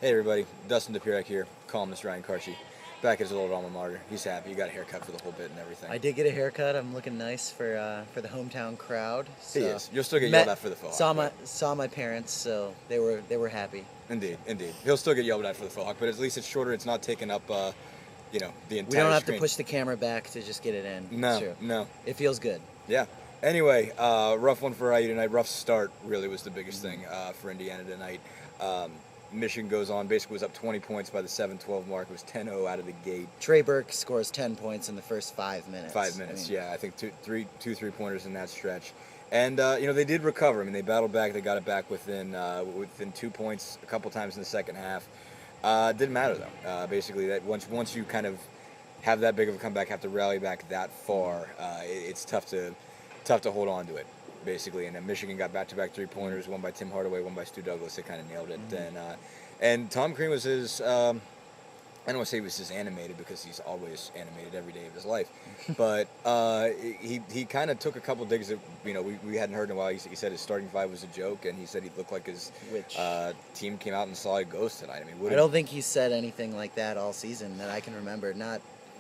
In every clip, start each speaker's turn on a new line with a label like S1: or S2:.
S1: Hey everybody, Dustin DePirek here, columnist Ryan Karshi, back at his old alma mater. He's happy, he got a haircut for the whole bit and everything.
S2: I did get a haircut. I'm looking nice for the hometown crowd.
S1: He
S2: So
S1: is. You'll still get yelled at for the faux hawk.
S2: saw my parents, so they were happy.
S1: Indeed. He'll still get yelled at for the faux hawk, but at least it's shorter. It's not taking up, the entire
S2: We don't have
S1: screen.
S2: to push the camera back to just get it in.
S1: No,
S2: It's true.
S1: no.
S2: It feels good.
S1: Yeah. Anyway, rough one for IU tonight. Rough start really was the biggest thing for Indiana tonight. Michigan goes on, basically was up 20 points by the 7-12 mark. It was 10-0 out of the gate.
S2: Trey Burke scores 10 points in the first 5 minutes.
S1: 5 minutes, yeah. I think two three-pointers in that stretch. And, they did recover. I mean, they battled back. They got it back within 2 points a couple times in the second half. Didn't matter, though. Basically, that once you kind of have that big of a comeback, have to rally back that far, it's tough to hold on to it, basically. And then Michigan got back-to-back three-pointers, one by Tim Hardaway, one by Stu Douglas. They kind of nailed it. And Tom Crean was his, I don't want to say he was his animated because he's always animated every day of his life, but he kind of took a couple digs that, we hadn't heard in a while. He said his starting five was a joke, and he said he looked like his team came out and saw a ghost tonight. I mean,
S2: I don't think he said anything like that all season that I can remember.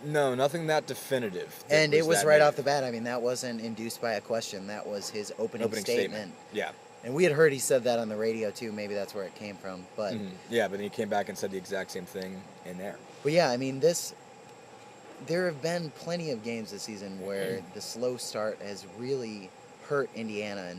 S1: No, nothing that definitive.
S2: And it was right off the bat. I mean, that wasn't induced by a question. That was his opening statement.
S1: Yeah.
S2: And we had heard he said that on the radio, too. Maybe that's where it came from. But
S1: Yeah, but he came back and said the exact same thing in there.
S2: But yeah, I mean, there have been plenty of games this season where the slow start has really hurt Indiana.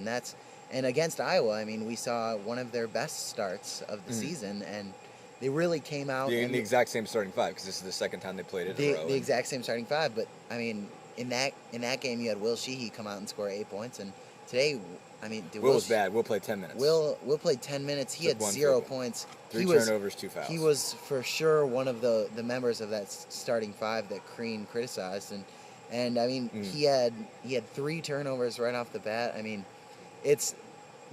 S2: And against Iowa, I mean, we saw one of their best starts of the season. And they really came out.
S1: In the exact same starting five, because this is the second time they played it in a row.
S2: The exact same starting five. But, I mean, in that game, you had Will Sheehy come out and score 8 points. And today, I mean,
S1: Will was bad. Will played 10 minutes.
S2: Will played 10 minutes. He had 0 points.
S1: 3 turnovers, 2 fouls.
S2: He was for sure one of the members of that starting five that Crean criticized, and I mean he had 3 turnovers right off the bat. I mean, it's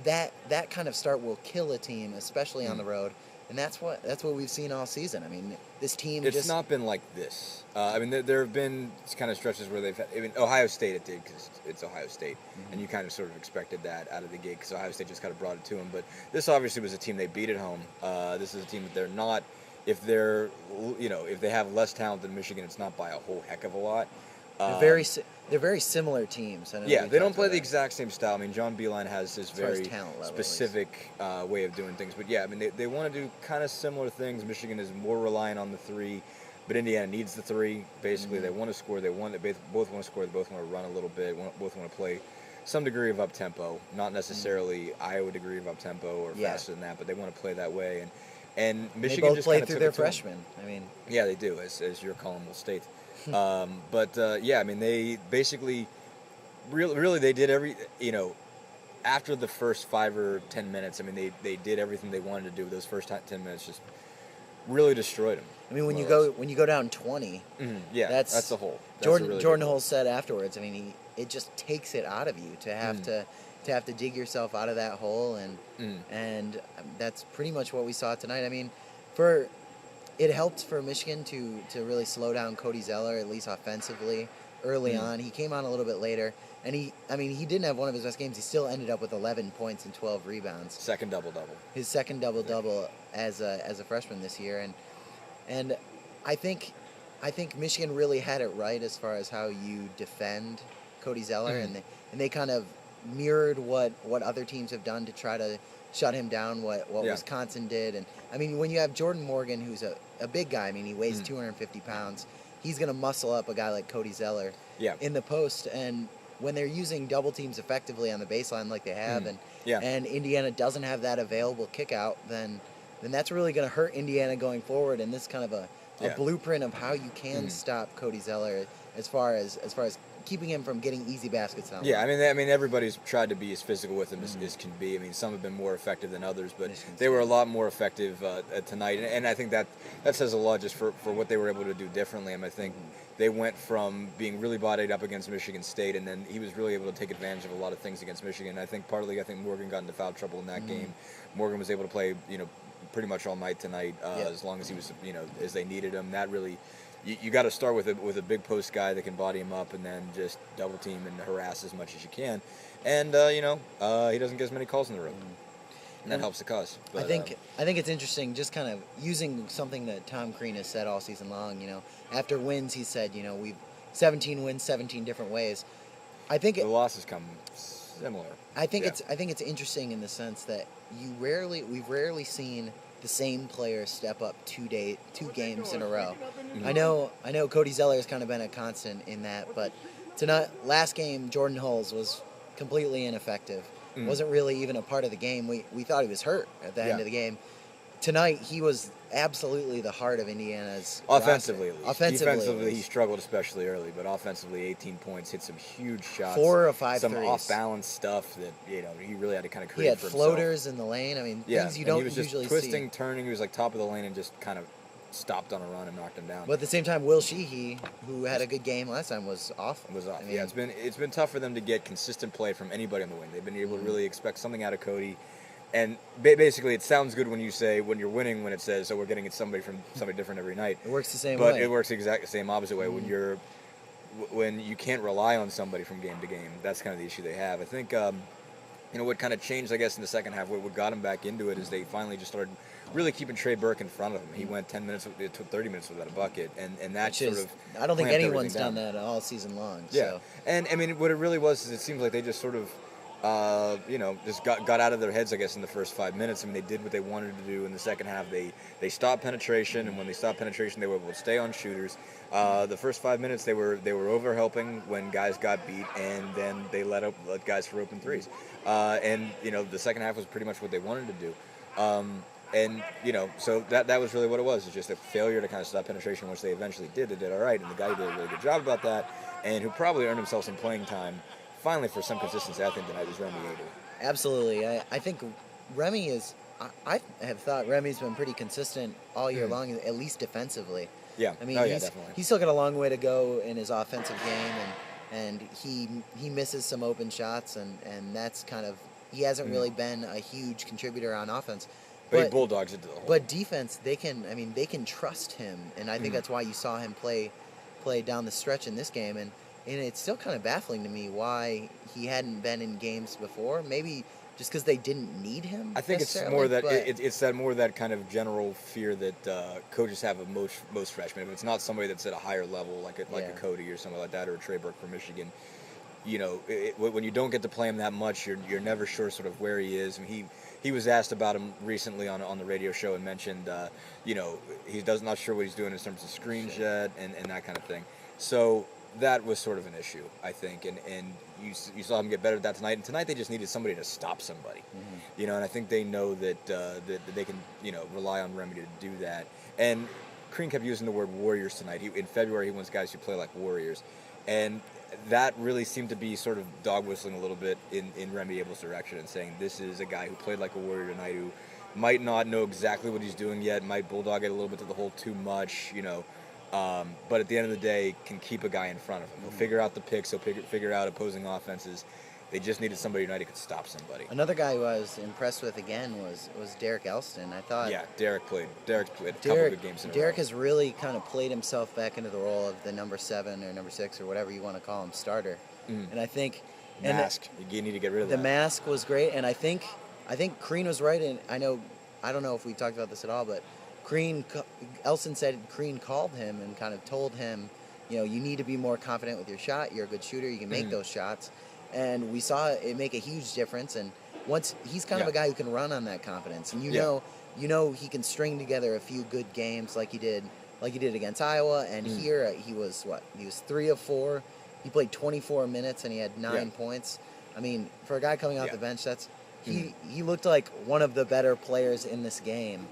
S2: that kind of start will kill a team, especially on the road. And that's what we've seen all season. I mean, this team
S1: It's not been like this. I mean, there have been kind of stretches where they've had. I mean, Ohio State it did because it's Ohio State, and you kind of sort of expected that out of the gate because Ohio State just kind of brought it to them. But this obviously was a team they beat at home. This is a team that they're not. If if they have less talent than Michigan, it's not by a whole heck of a lot.
S2: They're very similar teams.
S1: Yeah, they don't play the exact same style. I mean, John Beilein has his very
S2: level,
S1: specific way of doing things. But yeah, I mean, they want to do kind of similar things. Michigan is more reliant on the three, but Indiana needs the three. Basically, they want to score. They both want to score. They both want to run a little bit. Both want to play some degree of up tempo, not necessarily Iowa degree of up tempo or faster than that, but they want to play that way. And Michigan
S2: they both
S1: just
S2: play
S1: kind of
S2: through
S1: took
S2: their
S1: it to them.
S2: freshmen. I mean,
S1: Yeah, they do, as your column will state. Yeah, I mean, they basically, really, they did after the first 5 or 10 minutes, I mean, they did everything they wanted to do. Those first 10 minutes just really destroyed them.
S2: I mean, when you go down 20,
S1: yeah, that's the whole.
S2: Jordan Hole said afterwards. I mean, it just takes it out of you to have to dig yourself out of that hole, and that's pretty much what we saw tonight. I mean, it helped for Michigan to really slow down Cody Zeller, at least offensively, early on. He came on a little bit later, and he didn't have one of his best games. He still ended up with 11 points and 12 rebounds.
S1: Second double-double.
S2: His second double-double as a freshman this year, and I think Michigan really had it right as far as how you defend Cody Zeller, and they kind of mirrored what other teams have done to try to shut him down, what Wisconsin did. And I mean, when you have Jordan Morgan, who's a big guy, I mean, he weighs 250 pounds, he's going to muscle up a guy like Cody Zeller in the post. And when they're using double teams effectively on the baseline like they have, and Indiana doesn't have that available kick out, then that's really going to hurt Indiana going forward. And this kind of a blueprint of how you can stop Cody Zeller as far as keeping him from getting easy baskets down.
S1: Yeah, I mean, everybody's tried to be as physical with him as can be. I mean, some have been more effective than others, but they were a lot more effective tonight. And I think that says a lot just for what they were able to do differently. I mean, I think they went from being really bodied up against Michigan State, and then he was really able to take advantage of a lot of things against Michigan. I think partly, Morgan got into foul trouble in that game. Morgan was able to play, pretty much all night tonight, as long as he was, as they needed him. That really. You got to start with a big post guy that can body him up, and then just double team and harass as much as you can. And he doesn't get as many calls in the room. and that helps the cause. But,
S2: I think it's interesting, just kind of using something that Tom Crean has said all season long. After wins, he said, we've 17 wins, 17 different ways. I think
S1: the losses come similar.
S2: I think it's interesting in the sense that we've rarely seen the same player step up 2 games in a row.
S1: Mm-hmm.
S2: I know Cody Zeller has kind of been a constant in that, but last game Jordan Hulls was completely ineffective. Wasn't really even a part of the game. We thought he was hurt at the end of the game. Tonight he was absolutely the heart of Indiana's
S1: offensively
S2: roster.
S1: at least. Defensively, he struggled especially early, but offensively, 18 points, hit some huge shots,
S2: 4 or 5
S1: some
S2: threes.
S1: Off-balance stuff that he really had to kind of create.
S2: He had
S1: for
S2: floaters
S1: himself.
S2: in the lane. I mean,
S1: yeah,
S2: things you don't
S1: he was just
S2: usually
S1: twisting,
S2: see.
S1: turning. He was like top of the lane and just kind of stopped on a run and knocked him down.
S2: But at the same time, Will Sheehy, who had a good game last time, was off.
S1: Was off.
S2: I mean,
S1: Yeah, it's been tough for them to get consistent play from anybody on the wing. They've been able to really expect something out of Cody. And basically, it sounds good when you're winning, when it says, "Oh, we're getting somebody from somebody different every night."
S2: It works the same
S1: way.
S2: way.
S1: But it works exactly the same opposite way when you can't rely on somebody from game to game. That's kind of the issue they have. I think what kind of changed, I guess, in the second half, what got them back into it is they finally just started really keeping Trey Burke in front of him. He went 30 minutes without a bucket, and that sort of
S2: I don't think anyone's
S1: done
S2: that all season long.
S1: Yeah,
S2: so.
S1: and I mean, what it really was is it seems like they just sort of just got out of their heads, I guess, in the first 5 minutes. I mean, they did what they wanted to do in the second half. They stopped penetration, and when they stopped penetration, they were able to stay on shooters. The first 5 minutes, they were over helping when guys got beat, and then they let guys for open threes. The second half was pretty much what they wanted to do. So that was really what it was. It's just a failure to kind of stop penetration, which they eventually did. They did all right, and the guy who did a really good job about that, and who probably earned himself some playing time, finally for some consistency, I think tonight was Remy Adu.
S2: Absolutely. I think Remy is... I have thought Remy's been pretty consistent all year long, at least defensively.
S1: Yeah.
S2: I mean,
S1: definitely.
S2: He's still got a long way to go in his offensive game, and he misses some open shots, and that's kind of... He hasn't really been a huge contributor on offense.
S1: But he bulldogs it to the hole.
S2: But defense, they can trust him, and I think that's why you saw him play down the stretch in this game, and it's still kind of baffling to me why he hadn't been in games before. Maybe just because they didn't need him.
S1: I think it's more that it's that kind of general fear that coaches have of most freshmen. If it's not somebody that's at a higher level, like a Cody or something like that, or a Trey Burke from Michigan, when you don't get to play him that much, you're never sure sort of where he is. I mean, he was asked about him recently on the radio show and mentioned, he's not sure what he's doing in terms of screens yet and that kind of thing. So that was sort of an issue, I think, and you saw him get better at that tonight. And tonight they just needed somebody to stop somebody, and I think they know that they can rely on Remy to do that. And Crean kept using the word warriors tonight. In February he wants guys who play like warriors, and that really seemed to be sort of dog whistling a little bit in Remy Abel's direction and saying this is a guy who played like a warrior tonight, who might not know exactly what he's doing yet, might bulldog it a little bit to the hole too much, but at the end of the day can keep a guy in front of him. He'll figure out the picks, he'll figure out opposing offenses. They just needed somebody tonight who could stop somebody.
S2: Another guy who I was impressed with again was Derek Elston. I thought.
S1: Yeah, Derek's played a couple of good games in a row.
S2: Derek has really kind of played himself back into the role of the number 7 or number 6 or whatever you want to call him starter. And I think
S1: mask. You need to get rid of
S2: the
S1: that.
S2: mask was great, and I think Crean was right. And I don't know if we talked about this at all, but Elston said Crean called him and kind of told him, you need to be more confident with your shot. You're a good shooter. You can make those shots. And we saw it make a huge difference. And once he's kind of a guy who can run on that confidence, and you know he can string together a few good games like he did against Iowa. And here he was 3 of 4. He played 24 minutes and he had 9 points. I mean, for a guy coming off the bench, that's he looked like one of the better players in this game.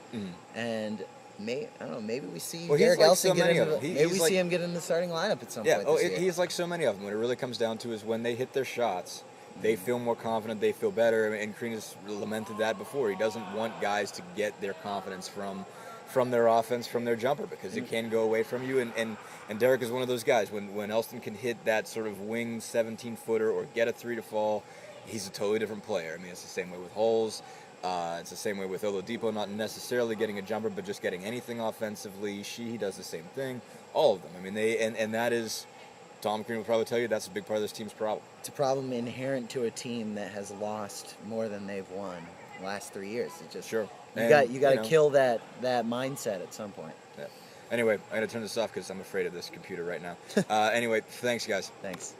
S2: And maybe we see Derek Elston get him get in the starting lineup at some point this year.
S1: He's like so many of them. What it really comes down to is when they hit their shots, they feel more confident, they feel better, and Crean has lamented that before. He doesn't want guys to get their confidence from their offense, from their jumper, because it can go away from you, and Derek is one of those guys. When Elston can hit that sort of wing 17-footer or get a 3 to fall, he's a totally different player. I mean, it's the same way with Hulls. It's the same way with Oladipo, not necessarily getting a jumper, but just getting anything offensively. He does the same thing. All of them. I mean, and that is, Tom Crean will probably tell you, that's a big part of this team's problem.
S2: It's a problem inherent to a team that has lost more than they've won. last 3 years. It just
S1: Sure.
S2: You
S1: And,
S2: got to
S1: know,
S2: kill that mindset at some point.
S1: Yeah. Anyway, I'm gonna turn this off because I'm afraid of this computer right now. Anyway, thanks, guys.
S2: Thanks.